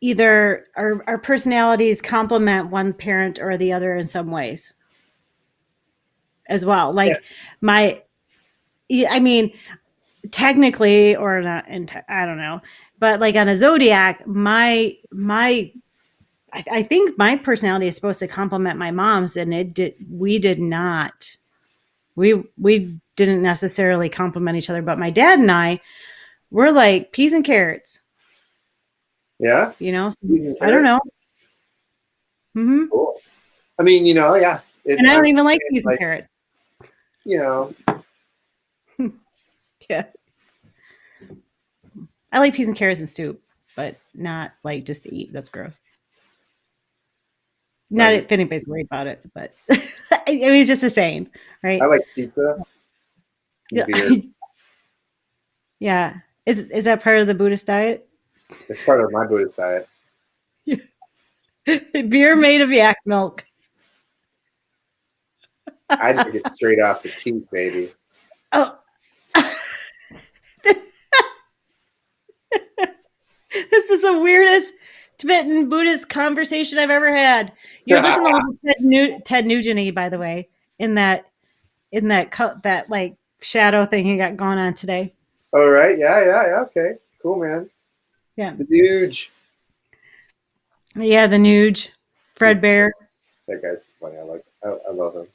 either our personalities complement one parent or the other in some ways as well. Like I mean, technically or not, I don't know, but like on a zodiac, I think my personality is supposed to complement my mom's, and we did not. We didn't necessarily complement each other, but my dad and I were like peas and carrots. Yeah. I don't know. Mm-hmm. Cool. I mean, yeah. And I don't even like peas and carrots. Yeah. I like peas and carrots in soup, but not like just to eat. That's gross. Not if anybody's worried about it, but I mean, it's just a saying, right? I like pizza. Beer. Yeah. Is that part of the Buddhist diet? It's part of my Buddhist diet. Beer made of yak milk. I drink it straight off the teeth, baby. Oh. This is the weirdest Tibetan Buddhist conversation I've ever had. You're looking a little Ted Nugent-y, by the way, in that like shadow thing you got going on today. All right. Yeah. Okay. Cool, man. Yeah. The Nuge. Yeah, the Nuge. Fred Bear. That guy's funny. I love him.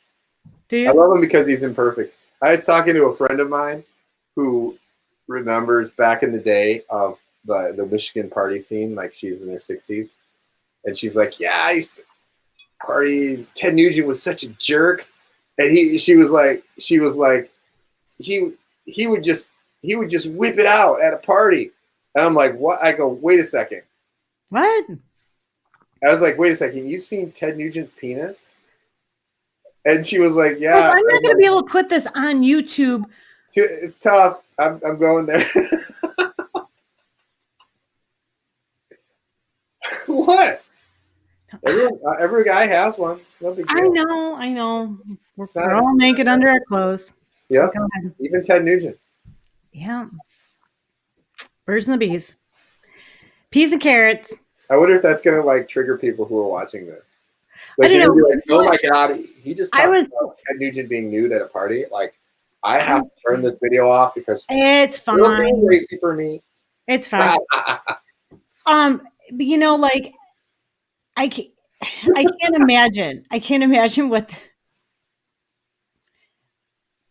Do you? I love him because he's imperfect. I was talking to a friend of mine who remembers back in the day of the Michigan party scene, like she's in her 60s. And she's like, yeah, I used to party. Ted Nugent was such a jerk. And she was like, he would just whip it out at a party. And I'm like, what? I go, wait a second. What? I was like, wait a second, you've seen Ted Nugent's penis? And she was like, yeah. Look, I'm not going to be able to put this on YouTube. It's tough. I'm going there. What? Every guy has one. It's no big deal. I know. We're all naked under our clothes. Yeah. Even Ted Nugent. Yeah. Birds and the bees. Peas and carrots. I wonder if that's gonna like trigger people who are watching this. Like, I don't know. Like, oh my god, he just talked about Ted Nugent being nude at a party. Like, I have to turn this video off because it's fine. It's crazy for me. It's fine. But you know, like, I can't imagine. I can't imagine what.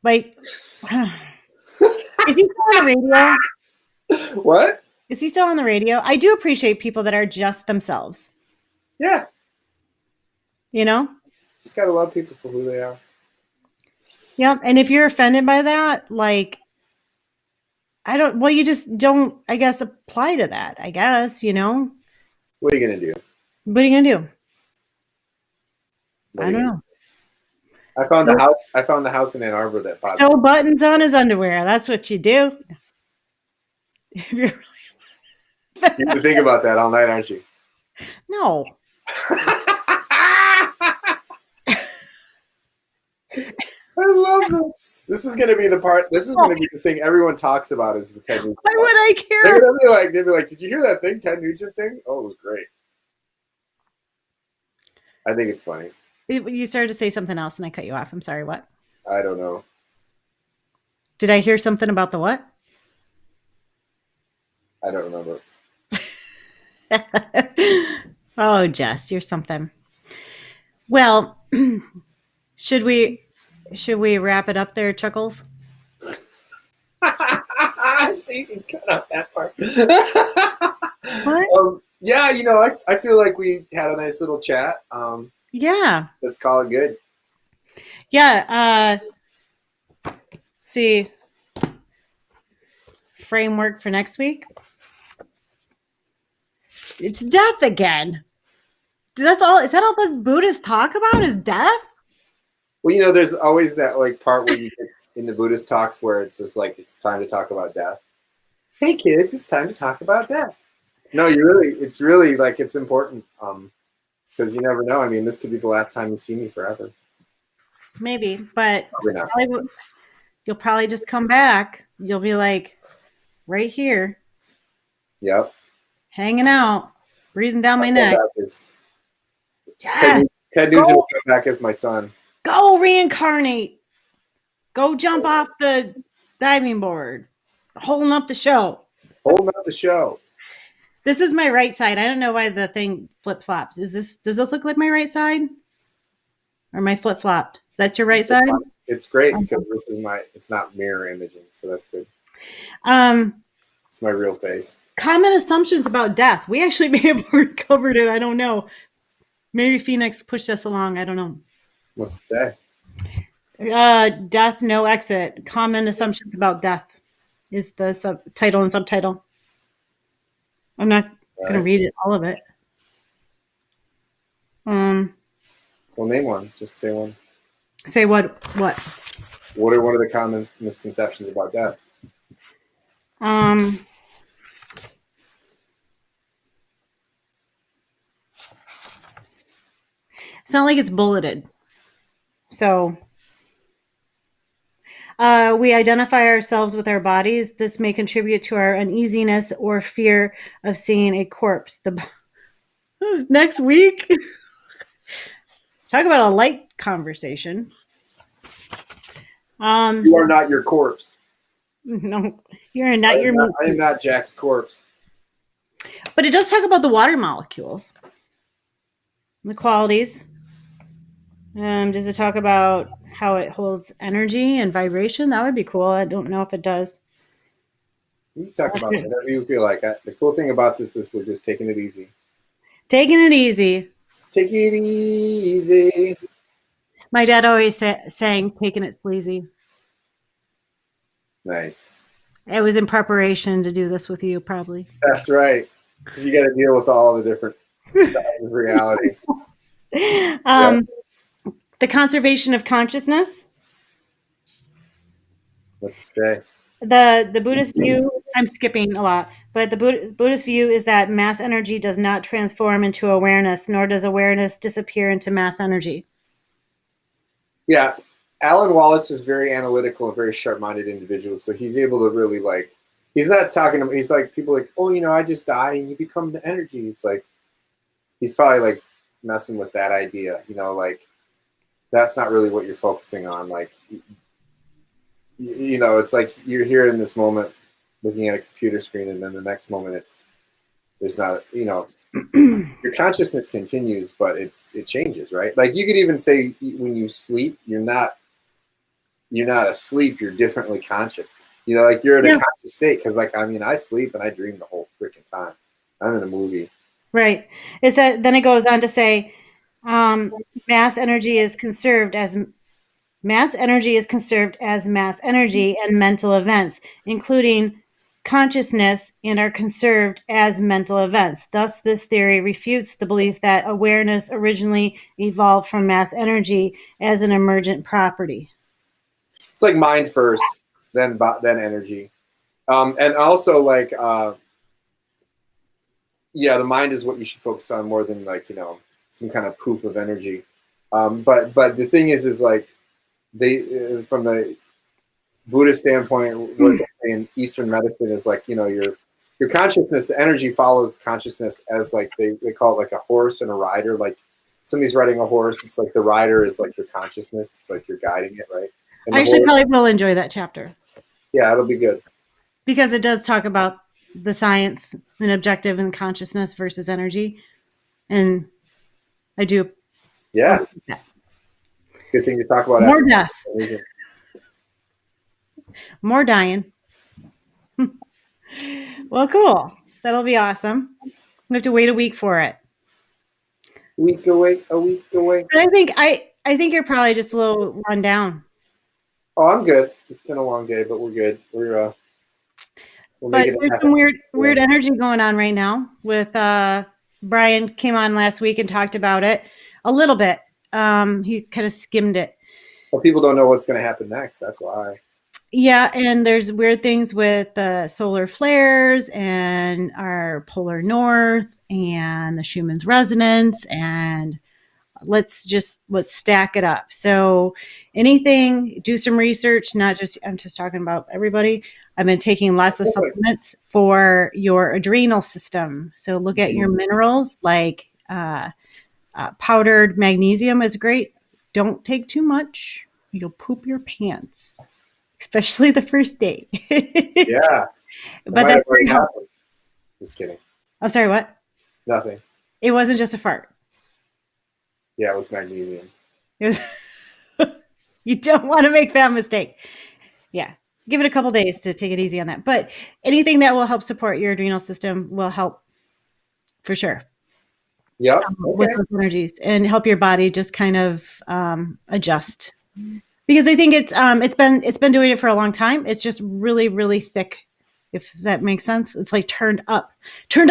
Like, is he still on the radio? What? Is he still on the radio? I do appreciate people that are just themselves. Yeah. You know? Just gotta love people for who they are. Yeah. And if you're offended by that, like, you just don't, I guess, apply to that, I guess, you know? What are you going to do? What are you going to do? I don't know. I found the house in Ann Arbor that bought. Sew buttons on his underwear. That's what you do. You have to think about that all night, aren't you? No. I love this. This is going to be the part. This is going to be the thing everyone talks about is the Ted Nugent. Why would I care? They'd be like, did you hear that thing, Ted Nugent thing? Oh, it was great. I think it's funny. You started to say something else and I cut you off. I'm sorry, what? I don't know. Did I hear something about the what? I don't remember. Oh, Jess, you're something. Well, should we wrap it up there, Chuckles? So you can cut out that part. What? Yeah, you know, I feel like we had a nice little chat. Yeah. Let's call it good. Yeah. See, framework for next week. It's death again. That's all. Is that all the Buddhists talk about? Is death? Well, you know, there's always that like part where you get in the Buddhist talks where it's just like it's time to talk about death. Hey kids, it's time to talk about death. No, it's really like it's important because you never know. I mean, this could be the last time you see me forever. Maybe, but you'll probably just come back. You'll be like right here. Yep. Hanging out, breathing down my neck. Ted Nugent will come back as my son. Go reincarnate. Go jump off the diving board. Holding up the show. Holding up the show. This is my right side. I don't know why the thing flip-flops. Does this look like my right side? Or my flip-flopped? That's your right side? It's great because it's not mirror imaging, so that's good. It's my real face. Common assumptions about death. We actually may have already covered it. I don't know. Maybe Phoenix pushed us along. I don't know. What's it say? Death, no exit. Common assumptions about death is the title and subtitle. I'm not going to read it, all of it. Well, name one. Just say one. Say what? What are one of the common misconceptions about death? It's not like it's bulleted. So we identify ourselves with our bodies. This may contribute to our uneasiness or fear of seeing a corpse. Next week. Talk about a light conversation. You are not your corpse. No, you're not your. I am not Jack's corpse. But it does talk about the water molecules, the qualities. Does it talk about how it holds energy and vibration? That would be cool. I don't know if it does. You can talk about whatever you feel like. The cool thing about this is we're just taking it easy. Taking it easy. Take it easy. My dad always sang "Taking It Sleazy." Nice. It was in preparation to do this with you, probably. That's right. Because you got to deal with all the different sides of reality. um, the conservation of consciousness. What's it say? The Buddhist view, I'm skipping a lot, but the Buddhist view is that mass energy does not transform into awareness, nor does awareness disappear into mass energy. Yeah. Alan Wallace is very analytical and very sharp-minded individual, so he's able to really like, he's not talking to, he's like, people like, oh, I just die and you become the energy. It's like, he's probably like messing with that idea, like, that's not really what you're focusing on. Like, it's like you're here in this moment looking at a computer screen, and then the next moment there's not, your consciousness continues, but it changes, right? Like you could even say when you sleep, you're not asleep, you're differently conscious. Like you're in a conscious state, because I sleep and I dream the whole freaking time. I'm in a movie. Right. Then it goes on to say mass energy is conserved as mass energy and mental events, including consciousness, and are conserved as mental events. Thus, this theory refutes the belief that awareness originally evolved from mass energy as an emergent property. It's like mind first, then energy, and also like the mind is what you should focus on more than like some kind of proof of energy. But the thing is like they from the Buddhist standpoint, what they say in Eastern medicine is like your consciousness, the energy follows consciousness, as like they call it like a horse and a rider. Like somebody's riding a horse, it's like the rider is like your consciousness. It's like you're guiding it, right? And I actually probably will enjoy that chapter. Yeah, it'll be good. Because it does talk about the science and objective and consciousness versus energy. And I do. Yeah. Good thing to talk about. More death. More dying. Well, cool. That'll be awesome. We have to wait a week for it. A week away. But I think you're probably just a little run down. Oh, I'm good. It's been a long day, but we're good. We'll but there's some weird energy going on right now with Brian came on last week and talked about it a little bit. He kind of skimmed it. Well, people don't know what's going to happen next. That's why. Yeah, and there's weird things with the solar flares and our polar north and the Schumann's resonance, and let's stack it up. So anything, do some research, I'm just talking about everybody. I've been taking lots of supplements for your adrenal system. So look at your minerals, like powdered magnesium is great. Don't take too much. You'll poop your pants, especially the first day. Yeah. But that's very helpful. Just kidding. I'm sorry, what? Nothing. It wasn't just a fart. Yeah, it was magnesium. It was you don't want to make that mistake. Yeah. Give it a couple days to take it easy on that. But anything that will help support your adrenal system will help for sure. Yeah. With those energies, and help your body just kind of adjust. Because I think it's been doing it for a long time. It's just really, really thick, if that makes sense. It's like turn it up to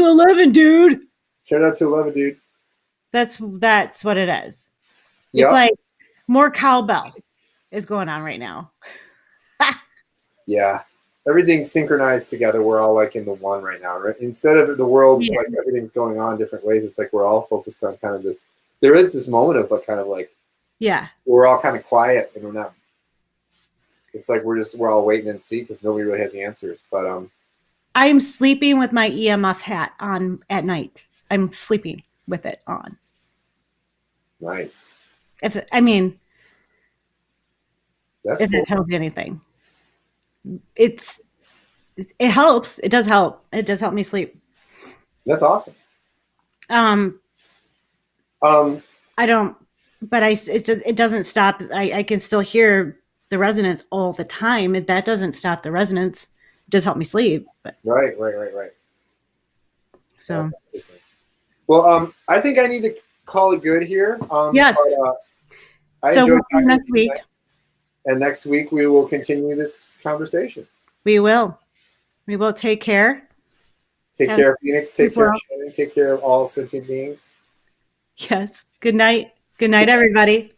11, dude. Turn it up to 11, dude. That's what it is. Yep. It's like more cowbell is going on right now. Yeah. Everything's synchronized together. We're all like in the one right now, right? Instead of the world's like everything's going on different ways, it's like we're all focused on kind of this. There is this moment of like kind of like, yeah, we're all kind of quiet and we're not. It's like we're all waiting and see, because nobody really has the answers. But I'm sleeping with my EMF hat on at night. I'm sleeping with it on. Nice. If that tells you anything. It helps. It does help. It does help me sleep. That's awesome. I don't, but it doesn't stop. I can still hear the resonance all the time. That doesn't stop the resonance. It does help me sleep. But right. So Well, I think I need to call it good here. Yes. But, I So enjoyed we'll see you talking with next you week. tonight. And next week we will continue this conversation. We will. We will. Take care. Take Have care, Phoenix. Take care, well. Shannon. Take care of all sentient beings. Yes. Good night. Good night, everybody.